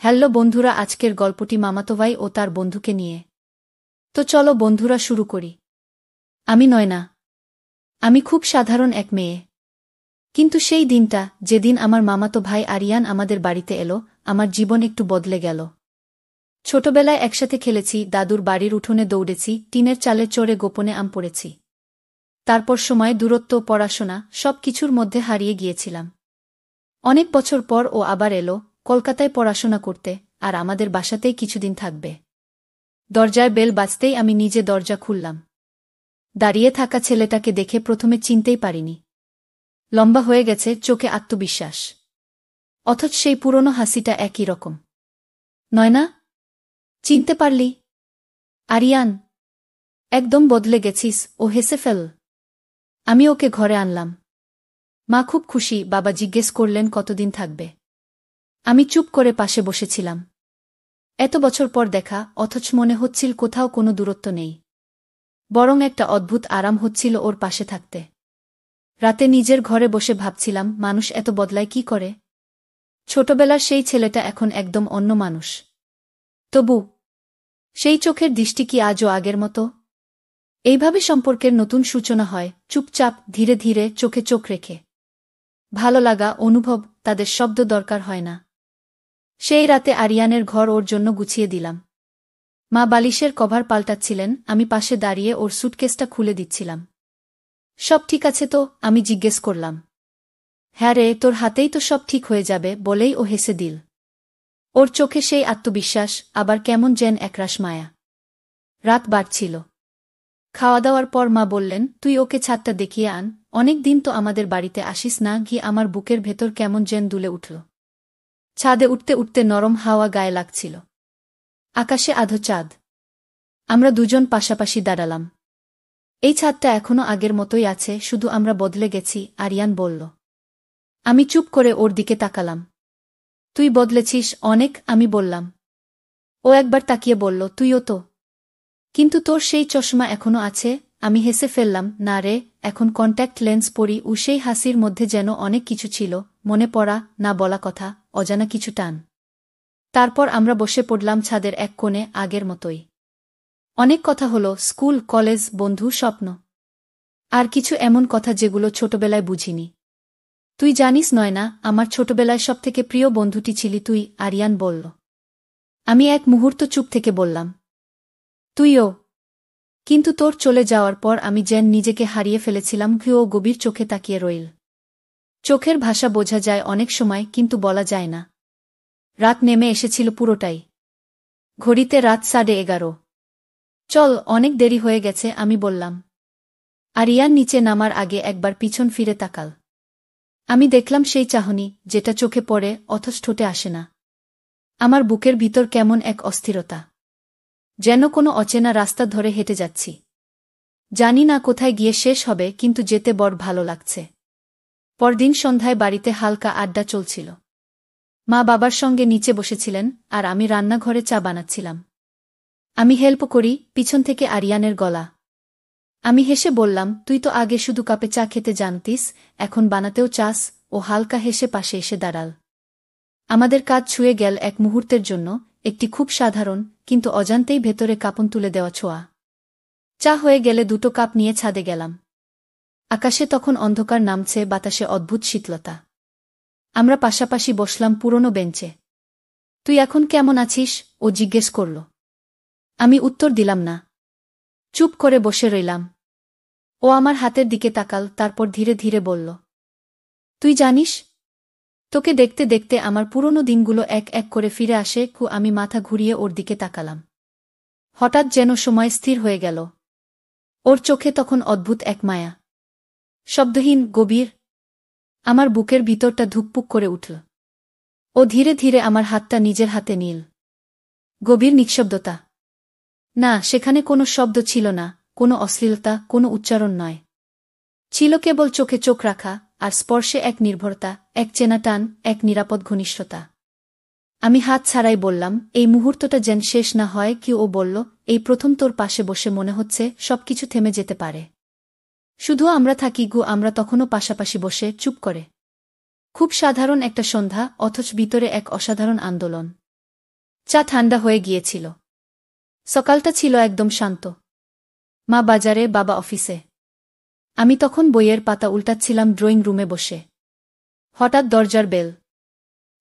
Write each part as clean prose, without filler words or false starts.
Hello বন্ধুরা, আজকের গল্পটি মামাতো ভাই ও তার বন্ধুকে নিয়ে। তো চলো বন্ধুরা, শুরু করি। আমি নয়না। আমি খুব সাধারণ এক মেয়ে। কিন্তু সেই দিনটা, যেদিন আমার মামাতো ভাই আরিয়ান আমাদের বাড়িতে এলো, আমার জীবন একটু বদলে গেল। ছোটবেলায় একসাথে খেলেছি, দাদুর বাড়ির উঠোনে দৌড়েছি, টিনের চালের চড়ে গোপনে আম পড়েছি। তারপর সময়, দূরত্ব, পড়াশোনা, সব কিছুর মধ্যে হারিয়ে গিয়েছিলাম। অনেক বছর পর ও আবার এলো, কলকাতায় পড়াশোনা করতে, আর আমাদের বাসাতেই কিছুদিন থাকবে। দরজায় বেল বাজতেই আমি নিজে দরজা খুললাম। দাঁড়িয়ে থাকা ছেলেটাকে দেখে প্রথমে চিনতেই পারিনি। লম্বা হয়ে গেছে, চোখে আত্মবিশ্বাস। অথচ সেই পুরনো হাসিটা একই রকম। নয়না, চিনতে পারলি? আরিয়ান, একদম বদলে গেছিস, ও হেসে ফেল। আমি ওকে ঘরে আনলাম। মা খুব খুশি, বাবা জিজ্ঞেস করলেন কতদিন থাকবে। আমি চুপ করে পাশে বসেছিলাম। এত বছর পর দেখা, অথচ মনে হচ্ছিল কোথাও কোনো দূরত্ব নেই। বরং একটা অদ্ভুত আরাম হচ্ছিল ওর পাশে থাকতে। রাতে নিজের ঘরে বসে ভাবছিলাম, মানুষ এত বদলায় কি করে? ছোটবেলার সেই ছেলেটা এখন একদম অন্য মানুষ। তবু সেই চোখের দৃষ্টি কি আজও আগের মতো? এইভাবে সম্পর্কের নতুন সূচনা হয়, চুপচাপ, ধীরে ধীরে, চোখে চোখ রেখে। ভালো লাগা, অনুভব, তাদের শব্দ দরকার হয় না। সেই রাতে আরিয়ানের ঘর ওর জন্য গুছিয়ে দিলাম। মা বালিশের কভার পাল্টাচ্ছিলেন, আমি পাশে দাঁড়িয়ে ওর সুটকেসটা খুলে দিচ্ছিলাম। সব ঠিক আছে তো? আমি জিজ্ঞেস করলাম। হ্যাঁ রে, তোর হাতেই তো সব ঠিক হয়ে যাবে, বলেই ও হেসে দিল। ওর চোখে সেই আত্মবিশ্বাস, আবার কেমন যেন একরাশ মায়া। রাত বাড়ছিল। খাওয়া দাওয়ার পর মা বললেন, তুই ওকে ছাদটা দেখিয়ে আন, অনেক দিন তো আমাদের বাড়িতে আসিস না। আমার বুকের ভেতর কেমন যেন দুলে উঠল। ছাদে উঠতে উঠতে নরম হাওয়া গায়ে লাগছিল। আকাশে আধো চাঁদ। আমরা দুজন পাশাপাশি দাঁড়ালাম। এই ছাদটা এখনো আগের মতোই আছে, শুধু আমরা বদলে গেছি, আরিয়ান বলল। আমি চুপ করে ওর দিকে তাকালাম। তুই বদলেছিস অনেক, আমি বললাম। ও একবার তাকিয়ে বলল, তুইও তো। কিন্তু তোর সেই চশমা এখনো আছে। আমি হেসে ফেললাম, না রে, এখন কন্ট্যাক্ট লেন্স পরি। সেই হাসির মধ্যে যেন অনেক কিছু ছিল, মনে পড়া, না বলা কথা, অজানা কিছু টান। তারপর আমরা বসে পড়লাম ছাদের এক কোণে, আগের মতোই। অনেক কথা হলো, স্কুল, কলেজ, বন্ধু, স্বপ্ন। আর কিছু এমন কথা যেগুলো ছোটবেলায় বুঝিনি। তুই জানিস নয়না, আমার ছোটবেলায় সবথেকে প্রিয় বন্ধুটি ছিলি তুই, আরিয়ান বলল। আমি এক মুহূর্ত চুপ থেকে বললাম, তুইও? কিন্তু তোর চলে যাওয়ার পর আমি যেন নিজেকে হারিয়ে ফেলেছিলাম। ও গভীর চোখে তাকিয়ে রইল। চোখের ভাষা বোঝা যায় অনেক সময়, কিন্তু বলা যায় না। রাত নেমে এসেছিল পুরোটাই। ঘড়িতে রাত 11:30। চল, অনেক দেরি হয়ে গেছে, আমি বললাম। আরিয়ান নিচে নামার আগে একবার পিছন ফিরে তাকাল। আমি দেখলাম সেই চাহনি, যেটা চোখে পড়ে অথচ ঠোঁটে আসে না। আমার বুকের ভিতর কেমন এক অস্থিরতা। যেন কোনো অচেনা রাস্তা ধরে হেঁটে যাচ্ছি। জানি না কোথায় গিয়ে শেষ হবে, কিন্তু যেতে বড় ভালো লাগছে। পরদিন সন্ধ্যায় বাড়িতে হালকা আড্ডা চলছিল। মা বাবার সঙ্গে নিচে বসেছিলেন, আর আমি রান্নাঘরে চা বানাচ্ছিলাম। আমি হেল্প করি, পিছন থেকে আরিয়ানের গলা। আমি হেসে বললাম, তুই তো আগে শুধু কাপে চা খেতে জানতিস, এখন বানাতেও চাস। ও হালকা হেসে পাশে এসে দাঁড়াল। আমাদের কাজ ছুঁয়ে গেল এক মুহূর্তের জন্য, একটি খুব সাধারণ, কিন্তু অজান্তেই ভেতরে কাঁপন তুলে দেওয়া ছোঁয়া। চা হয়ে গেলে দুটো কাপ নিয়ে ছাদে গেলাম। আকাশে তখন অন্ধকার নামছে, বাতাসে অদ্ভুত শীতলতা। আমরা পাশাপাশি বসলাম পুরনো বেঞ্চে। তুই এখন কেমন আছিস? ও জিজ্ঞেস করল। আমি উত্তর দিলাম না। চুপ করে বসে রইলাম। ও আমার হাতের দিকে তাকাল, তারপর ধীরে ধীরে বলল, তুই জানিস, তোকে দেখতে দেখতে আমার পুরনো দিনগুলো এক এক করে ফিরে আসে। আমি মাথা ঘুরিয়ে ওর দিকে তাকালাম। হঠাৎ যেন সময় স্থির হয়ে গেল। ওর চোখে তখন অদ্ভুত এক মায়া। শব্দহীন, গভীর। আমার বুকের ভিতরটা ধুকপুক করে উঠল। ও ধীরে ধীরে আমার হাতটা নিজের হাতে নিল। গভীর নিঃশব্দতা। না, সেখানে কোনো শব্দ ছিল না, কোনো অশ্লীলতা, কোনো উচ্চারণ নয়। ছিল কেবল চোখে চোখ রাখা, আর স্পর্শে এক নির্ভরতা, এক চেনা টান, এক নিরাপদ ঘনিষ্ঠতা। আমি হাত ছাড়াই বললাম, এই মুহূর্তটা যেন শেষ না হয়। ও বলল, এই প্রথম তোর পাশে বসে মনে হচ্ছে সবকিছু থেমে যেতে পারে। শুধু আমরা থাকি। আমরা তখনও পাশাপাশি বসে, চুপ করে। খুব সাধারণ একটা সন্ধ্যা, অথচ ভিতরে এক অসাধারণ আন্দোলন। চা ঠান্ডা হয়ে গিয়েছিল। সকালটা ছিল একদম শান্ত। মা বাজারে, বাবা অফিসে। আমি তখন বইয়ের পাতা উল্টাচ্ছিলাম ড্রয়িং রুমে বসে। হঠাৎ দরজার বেল।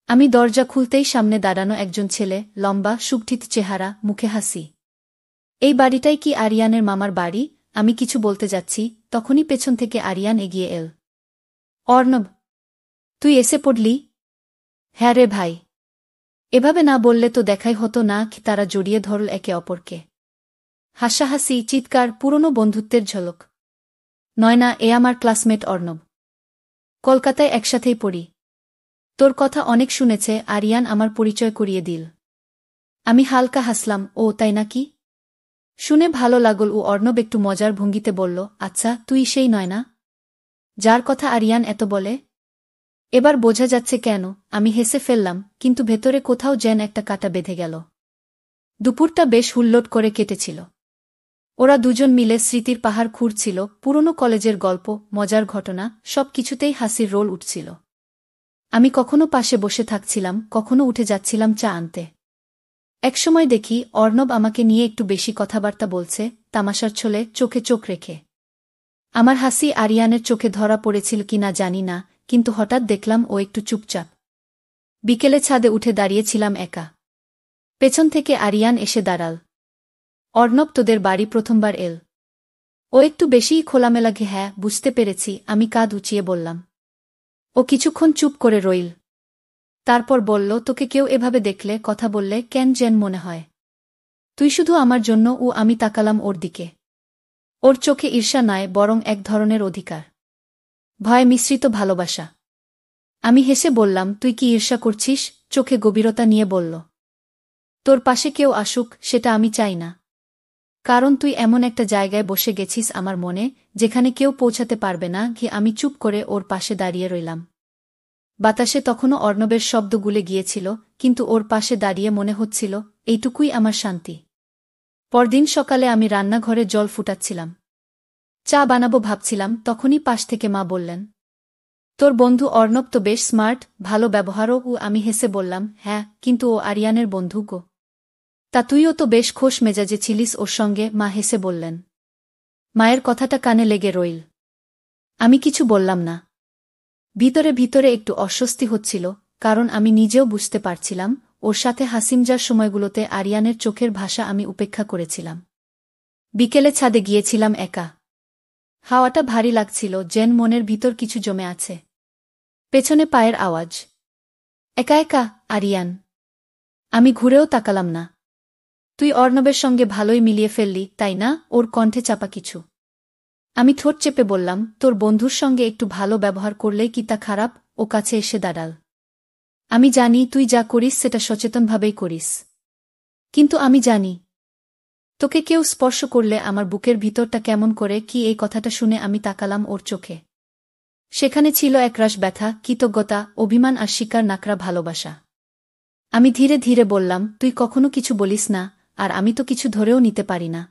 আমি দরজা খুলতেই সামনে দাঁড়ানো একজন ছেলে, লম্বা, সুগঠিত চেহারা, মুখে হাসি। এই বাড়িটাই কি আরিয়ানের মামার বাড়ি? আমি কিছু বলতে যাচ্ছি, তখনই পেছন থেকে আরিয়ান এগিয়ে এল। অর্ণব, তুই এসে পড়লি? হ্যাঁ রে ভাই। এভাবে না বললে তো দেখাই হতো না। তারা জড়িয়ে ধরল একে অপরকে। হাসাহাসি, চিৎকার, পুরনো বন্ধুত্বের ঝলক। নয়না, এ আমার ক্লাসমেট অর্ণব। কলকাতায় একসাথেই পড়ি। তোর কথা অনেক শুনেছে। আরিয়ান আমার পরিচয় করিয়ে দিল। আমি হালকা হাসলাম। ও তাই নাকি? শুনে ভালো লাগল। ও অর্ণব একটু মজার ভঙ্গিতে বলল, আচ্ছা, তুই সেই নয়না যার কথা আরিয়ান এত বলে? এবার বোঝা যাচ্ছে কেন। আমি হেসে ফেললাম, কিন্তু ভেতরে কোথাও যেন একটা কাঁটা বেঁধে গেল। দুপুরটা বেশ হুল্লোড় করে কেটেছিল। ওরা দুজন মিলে স্মৃতির পাহাড় খুঁড়ছিল, পুরনো কলেজের গল্প, মজার ঘটনা, সব কিছুতেই হাসির রোল উঠছিল। আমি কখনো পাশে বসে থাকছিলাম, কখনো উঠে যাচ্ছিলাম চা আনতে। একসময় দেখি অর্ণব আমাকে নিয়ে একটু বেশি কথাবার্তা বলছে, তামাশার ছলে, চোখে চোখ রেখে। আমার হাসি আরিয়ানের চোখে ধরা পড়েছিল কিনা জানি না, কিন্তু হঠাৎ দেখলাম ও একটু চুপচাপ। বিকেলে ছাদে উঠে দাঁড়িয়েছিলাম একা। পেছন থেকে আরিয়ান এসে দাঁড়াল। অর্ণব, তোদের বাড়ি প্রথমবার এল? ও একটু বেশিই খোলামেলা। হ্যাঁ, বুঝতে পেরেছি। আমি কাঁধ উঁচিয়ে বললাম। ও কিছুক্ষণ চুপ করে রইল। তারপর বলল, তোকে কেউ এভাবে দেখলে, কথা বললে কেন যেন মনে হয় তুই শুধু আমার জন্য। ও আমি তাকালাম ওর দিকে। ওর চোখে ঈর্ষা নয়, বরং এক ধরনের অধিকার, ভয় মিশ্রিত ভালোবাসা। আমি হেসে বললাম, তুই কি ঈর্ষা করছিস? চোখে গভীরতা নিয়ে বলল, তোর পাশে কেউ আসুক, সেটা আমি চাই না। কারণ তুই এমন একটা জায়গায় বসে গেছিস আমার মনে, যেখানে কেউ পৌঁছাতে পারবে না। আমি চুপ করে ওর পাশে দাঁড়িয়ে রইলাম। বাতাসে তখনও অর্ণবের শব্দ গুলে গিয়েছিল, কিন্তু ওর পাশে দাঁড়িয়ে মনে হচ্ছিল, এইটুকুই আমার শান্তি। পরদিন সকালে আমি রান্নাঘরে জল ফুটাচ্ছিলাম। চা বানাবো ভাবছিলাম, তখনই পাশ থেকে মা বললেন, তোর বন্ধু অর্ণব তো বেশ স্মার্ট, ভালো ব্যবহারও। আমি হেসে বললাম, হ্যাঁ, কিন্তু ও আরিয়ানের বন্ধু গো। তা তুইও তো বেশ খোশ মেজাজে ছিলিস ওর সঙ্গে। মা হেসে বললেন। মায়ের কথাটা কানে লেগে রইল। আমি কিছু বললাম না। ভিতরে ভিতরে একটু অস্বস্তি হচ্ছিল, কারণ আমি নিজেও বুঝতে পারছিলাম ওর সাথে হাসিমজার সময়গুলোতে আরিয়ানের চোখের ভাষা আমি উপেক্ষা করেছিলাম। বিকেলে ছাদে গিয়েছিলাম একা। হাওয়াটা ভারী লাগছিল, যেন মনের ভিতর কিছু জমে আছে। পেছনে পায়ের আওয়াজ। একা একা, আরিয়ান। আমি ঘুরেও তাকালাম না। তুই অর্ণবের সঙ্গে ভালোই মিলিয়ে ফেললি, তাই না? ওর কণ্ঠে চাপা কিছু। আমি ঠোঁট চেপে বললাম, তোর বন্ধুর সঙ্গে একটু ভালো ব্যবহার করলেই কি তা খারাপ? ও কাছে এসে দাঁড়াল। আমি জানি তুই যা করিস সেটা সচেতনভাবেই করিস। কিন্তু আমি জানি তোকে কেউ স্পর্শ করলে আমার বুকের ভিতরটা কেমন করে। এই কথাটা শুনে আমি তাকালাম ওর চোখে। সেখানে ছিল একরাশ ব্যথা, কৃতজ্ঞতা, অভিমান আর শিকার নাকড়া ভালোবাসা। আমি ধীরে ধীরে বললাম, তুই কখনো কিছু বলিস না, আর আমি তো কিছু ধরেও নিতে পারি না।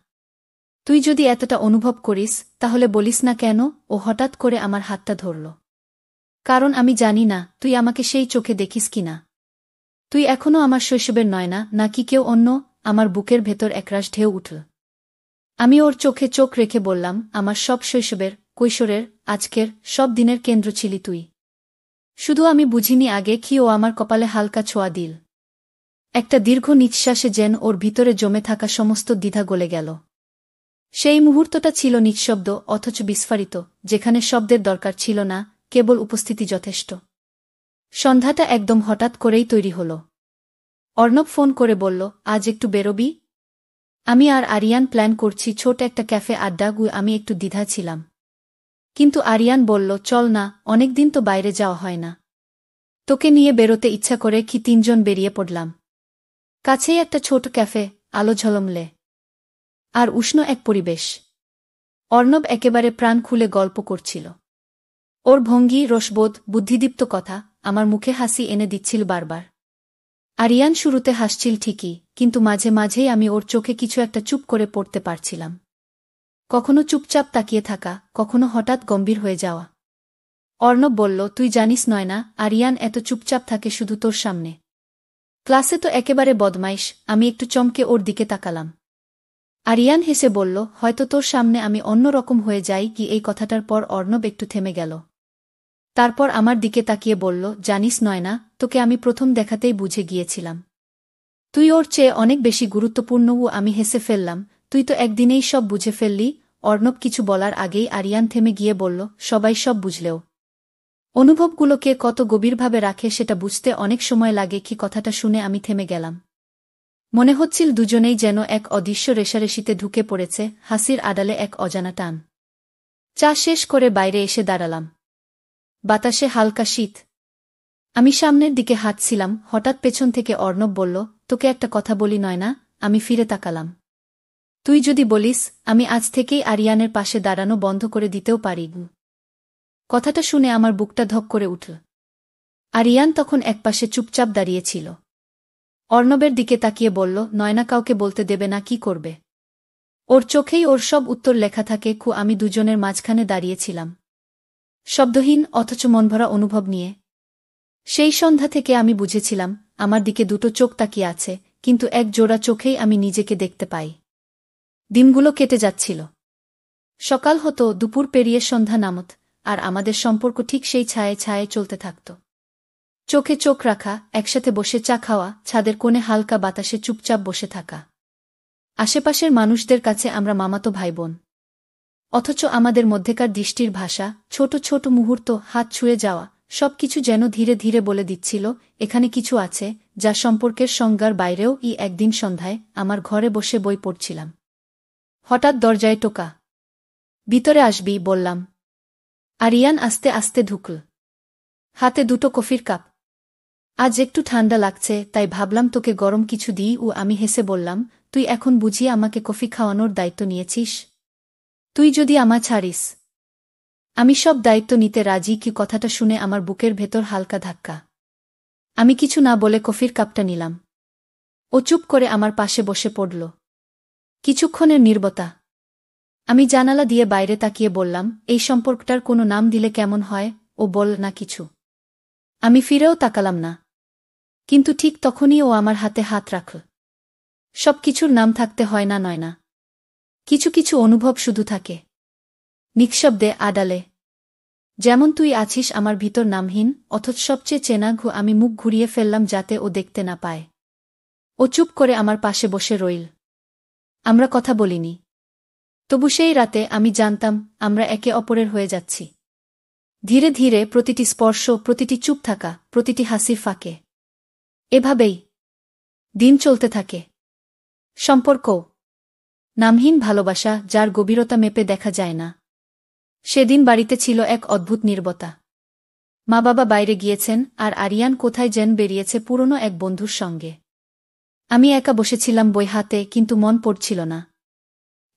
তুই যদি এতটা অনুভব করিস, তাহলে বলিস না কেন? ও হঠাৎ করে আমার হাতটা ধরল। কারণ আমি জানি না তুই আমাকে সেই চোখে দেখিস কিনা। তুই এখনো আমার শৈশবের নয়না, নাকি কেউ অন্য? আমার বুকের ভেতর একরাশ ঢেউ উঠল। আমি ওর চোখে চোখ রেখে বললাম, আমার সব শৈশবের, কৈশোরের, আজকের, সব দিনের কেন্দ্র ছিলি তুই। শুধু আমি বুঝিনি আগে ও আমার কপালে হালকা ছোঁয়া দিল। একটা দীর্ঘ নিঃশ্বাসে যেন ওর ভিতরে জমে থাকা সমস্ত দ্বিধা গলে গেল। সেই মুহূর্তটা ছিল নিঃশব্দ, অথচ বিস্ফারিত, যেখানে শব্দের দরকার ছিল না, কেবল উপস্থিতি যথেষ্ট। সন্ধ্যাটা একদম হঠাৎ করেই তৈরি হল। অর্ণব ফোন করে বলল, আজ একটু বেরোবি? আমি আর আরিয়ান প্ল্যান করছি ছোট একটা ক্যাফে আড্ডা। আমি একটু দ্বিধা ছিলাম, কিন্তু আরিয়ান বলল, চল না, অনেকদিন তো বাইরে যাওয়া হয় না। তোকে নিয়ে বেরোতে ইচ্ছা করে তিনজন বেরিয়ে পড়লাম। কাছেই একটা ছোট ক্যাফে, আলো ঝলমলে আর উষ্ণ এক পরিবেশ। অর্ণব একেবারে প্রাণ খুলে গল্প করছিল। ওর ভঙ্গি, রসবোধ, বুদ্ধিদীপ্ত কথা আমার মুখে হাসি এনে দিচ্ছিল বারবার। আরিয়ান শুরুতে হাসছিল ঠিকই, কিন্তু মাঝে মাঝেই আমি ওর চোখে কিছু একটা চুপ করে পড়তে পারছিলাম। কখনো চুপচাপ তাকিয়ে থাকা, কখনো হঠাৎ গম্ভীর হয়ে যাওয়া। অর্ণব বলল, তুই জানিস নয়না, আরিয়ান এত চুপচাপ থাকে শুধু তোর সামনে। ক্লাসে তো একেবারে বদমাইশ। আমি একটু চমকে ওর দিকে তাকালাম। আরিয়ান হেসে বলল, হয়তো তোর সামনে আমি অন্য রকম হয়ে যাই কি। এই কথাটার পর অর্ণব একটু থেমে গেল। তারপর আমার দিকে তাকিয়ে বলল, জানিস নয়না, তোকে আমি প্রথম দেখাতেই বুঝে গিয়েছিলাম তুই ওর চেয়ে অনেক বেশি গুরুত্বপূর্ণ। আমি হেসে ফেললাম, তুই তো একদিনেই সব বুঝে ফেললি। অর্ণব কিছু বলার আগেই আরিয়ান থেমে গিয়ে বলল, সবাই সব বুঝলেও অনুভবগুলোকে কত গভীরভাবে রাখে সেটা বুঝতে অনেক সময় লাগে কি। কথাটা শুনে আমি থেমে গেলাম। মনে হচ্ছিল দুজনেই যেন এক অদৃশ্য রেশারেশিতে ঢুকে পড়েছে, হাসির আড়ালে এক অজানা টান। চা শেষ করে বাইরে এসে দাঁড়ালাম। বাতাসে হালকা শীত। আমি সামনের দিকে হাঁটছিলাম, হঠাৎ পেছন থেকে অর্ণব বলল, তোকে একটা কথা বলি নয়না। আমি ফিরে তাকালাম। তুই যদি বলিস, আমি আজ থেকেই আরিয়ানের পাশে দাঁড়ানো বন্ধ করে দিতেও পারি। কথাটা শুনে আমার বুকটা ধক করে উঠল। আরিয়ান তখন একপাশে চুপচাপ দাঁড়িয়েছিল। অর্ণবের দিকে তাকিয়ে বলল, নয়না কাউকে বলতে দেবে না কি করবে? ওর চোখেই ওর সব উত্তর লেখা থাকে। আমি দুজনের মাঝখানে দাঁড়িয়েছিলাম, শব্দহীন অথচ মনভরা অনুভব নিয়ে। সেই সন্ধ্যা থেকে আমি বুঝেছিলাম আমার দিকে দুটো চোখ তাকিয়ে আছে, কিন্তু এক জোড়া চোখেই আমি নিজেকে দেখতে পাই। দিনগুলো কেটে যাচ্ছিল। সকাল হতো, দুপুর পেরিয়ে সন্ধ্যা নামত, আর আমাদের সম্পর্ক ঠিক সেই ছায়ে ছায়ে চলতে থাকত। চোখে চোখ রাখা, একসাথে বসে চা খাওয়া, ছাদের কোণে হালকা বাতাসে চুপচাপ বসে থাকা। আশেপাশের মানুষদের কাছে আমরা মামাতো ভাইবোন, অথচ আমাদের মধ্যেকার দৃষ্টির ভাষা, ছোট ছোট মুহূর্ত, হাত ছুঁয়ে যাওয়া, সবকিছু যেন ধীরে ধীরে বলে দিচ্ছিল এখানে কিছু আছে যা সম্পর্কের সংজ্ঞার বাইরেও। একদিন সন্ধ্যায় আমার ঘরে বসে বই পড়ছিলাম। হঠাৎ দরজায় টোকা। ভিতরে আসবি বললাম। আরিয়ান আস্তে আস্তে ঢুকল, হাতে দুটো কফির কাপ। আজ একটু ঠান্ডা লাগছে, তাই ভাবলাম তোকে গরম কিছু দিই। আমি হেসে বললাম, তুই এখন বুঝিয়ে আমাকে কফি খাওয়ানোর দায়িত্ব নিয়েছিস? তুই যদি আমায় ছাড়িস আমি সব দায়িত্ব নিতে রাজি। কি কথাটা শুনে আমার বুকের ভেতর হালকা ধাক্কা। আমি কিছু না বলে কফির কাপটা নিলাম। ও চুপ করে আমার পাশে বসে পড়ল। কিছুক্ষণের নীরবতা। আমি জানালা দিয়ে বাইরে তাকিয়ে বললাম, এই সম্পর্কটার কোনো নাম দিলে কেমন হয়? ও বল না কিছু। আমি ফিরেও তাকালাম না। কিন্তু ঠিক তখনই ও আমার হাতে হাত রাখল। সব কিছুর নাম থাকতে হয় না নয়না। কিছু কিছু অনুভব শুধু থাকে নিঃশব্দে, আড়ালে। যেমন তুই আছিস আমার ভিতর নামহীন, অথচ সবচেয়ে চেনা। আমি মুখ ঘুরিয়ে ফেললাম যাতে ও দেখতে না পায়। ও চুপ করে আমার পাশে বসে রইল। আমরা কথা বলিনি। তবু সেই রাতে আমি জানতাম আমরা একে অপরের হয়ে যাচ্ছি। ধীরে ধীরে, প্রতিটি স্পর্শ, প্রতিটি চুপ থাকা, প্রতিটি হাসির ফাঁকে। এভাবেই দিন চলতে থাকে। সম্পর্ক নামহীন ভালোবাসা, যার গভীরতা মেপে দেখা যায় না। সেদিন বাড়িতে ছিল এক অদ্ভুত নীরবতা। মা বাবা বাইরে গিয়েছেন, আর আরিয়ান কোথায় যেন বেরিয়েছে পুরনো এক বন্ধুর সঙ্গে। আমি একা বসেছিলাম বই হাতে, কিন্তু মন পড়ছিল না।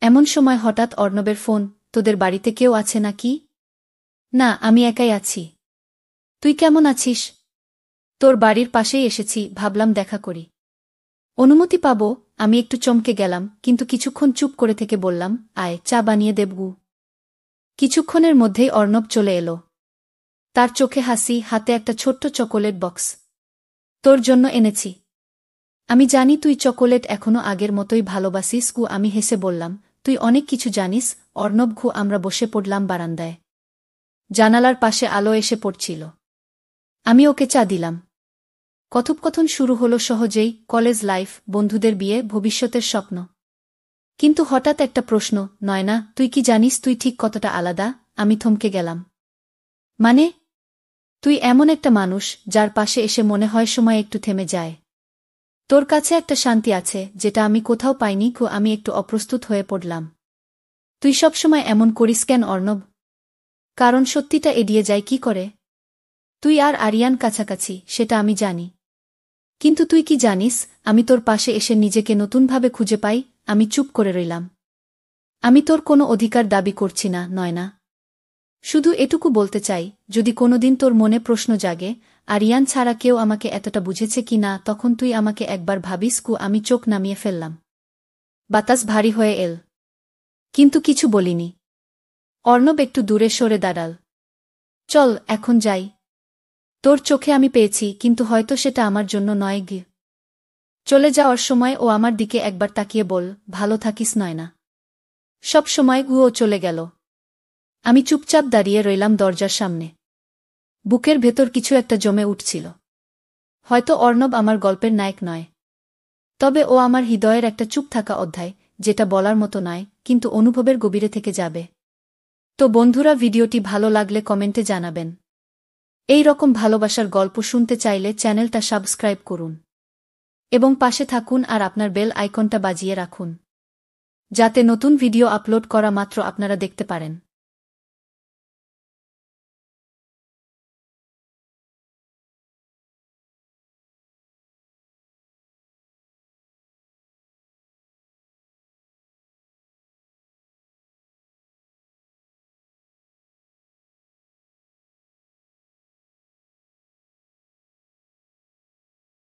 এমন সময় হঠাৎ অর্ণবের ফোন, তোদের বাড়িতে কেউ আছে নাকি? না, আমি একাই আছি। তুই কেমন আছিস? তোর বাড়ির পাশেই এসেছি, ভাবলাম দেখা করি। অনুমতি পাব? আমি একটু চমকে গেলাম, কিন্তু কিছুক্ষণ চুপ করে থেকে বললাম, আয়, চা বানিয়ে দেবগু। কিছুক্ষণের মধ্যেই অর্ণব চলে এলো। তার চোখে হাসি, হাতে একটা ছোট্ট চকোলেট বক্স। তোর জন্য এনেছি। আমি জানি তুই চকোলেট এখনো আগের মতোই ভালোবাসিস। আমি হেসে বললাম, তুই অনেক কিছু জানিস। অর্ণব। আমরা বসে পড়লাম বারান্দায়। জানালার পাশে আলো এসে পড়ছিল। আমি ওকে চা দিলাম। কথোপকথন শুরু হলো সহজেই, কলেজ লাইফ, বন্ধুদের বিয়ে, ভবিষ্যতের স্বপ্ন। কিন্তু হঠাৎ একটা প্রশ্ন, নয়না, তুই কি জানিস তুই ঠিক কতটা আলাদা? আমি থমকে গেলাম। মানে? তুই এমন একটা মানুষ যার পাশে এসে মনে হয় সময় একটু থেমে যায়। তোর কাছে একটা শান্তি আছে যেটা আমি কোথাও পাইনি। আমি একটু অপ্রস্তুত হয়ে পড়লাম। তুই সবসময় এমন করিস কেন অর্ণব? কারণ সত্যিটা এড়িয়ে যায় কি করে? তুই আর আরিয়ান কাছাকাছি, সেটা আমি জানি। কিন্তু তুই কি জানিস, আমি তোর পাশে এসে নিজেকে নতুনভাবে খুঁজে পাই। আমি চুপ করে রইলাম। আমি তোর কোনো অধিকার দাবি করছি না, নয়না। শুধু এটুকু বলতে চাই, যদি কোনোদিন তোর মনে প্রশ্ন জাগে আরিয়ান ছাড়া কেউ আমাকে এতটা বুঝেছে কি না, তখন তুই আমাকে একবার ভাবিস। আমি চোখ নামিয়ে ফেললাম। বাতাস ভারী হয়ে এল, কিন্তু কিছু বলিনি। অর্ণব একটু দূরে সরে দাঁড়াল। চল, এখন যাই। তোর চোখে আমি পেয়েছি, কিন্তু হয়তো সেটা আমার জন্য নয়। চলে যাওয়ার সময় ও আমার দিকে একবার তাকিয়ে বল, ভালো থাকিস নয়না। সব সময় ও চলে গেল। আমি চুপচাপ দাঁড়িয়ে রইলাম দরজার সামনে। বুকের ভেতর কিছু একটা জমে উঠছিল। হয়তো অর্ণব আমার গল্পের নায়ক নয়, তবে ও আমার হৃদয়ের একটা চুপ থাকা অধ্যায়, যেটা বলার মতো নয়, কিন্তু অনুভবের গভীরে থেকে যাবে। তো বন্ধুরা, ভিডিওটি ভালো লাগলে কমেন্টে জানাবেন। এই রকম ভালোবাসার গল্প শুনতে চাইলে চ্যানেলটা সাবস্ক্রাইব করুন এবং পাশে থাকুন আর আপনার বেল আইকনটা বাজিয়ে রাখুন, যাতে নতুন ভিডিও আপলোড করা মাত্র আপনারা দেখতে পারেন।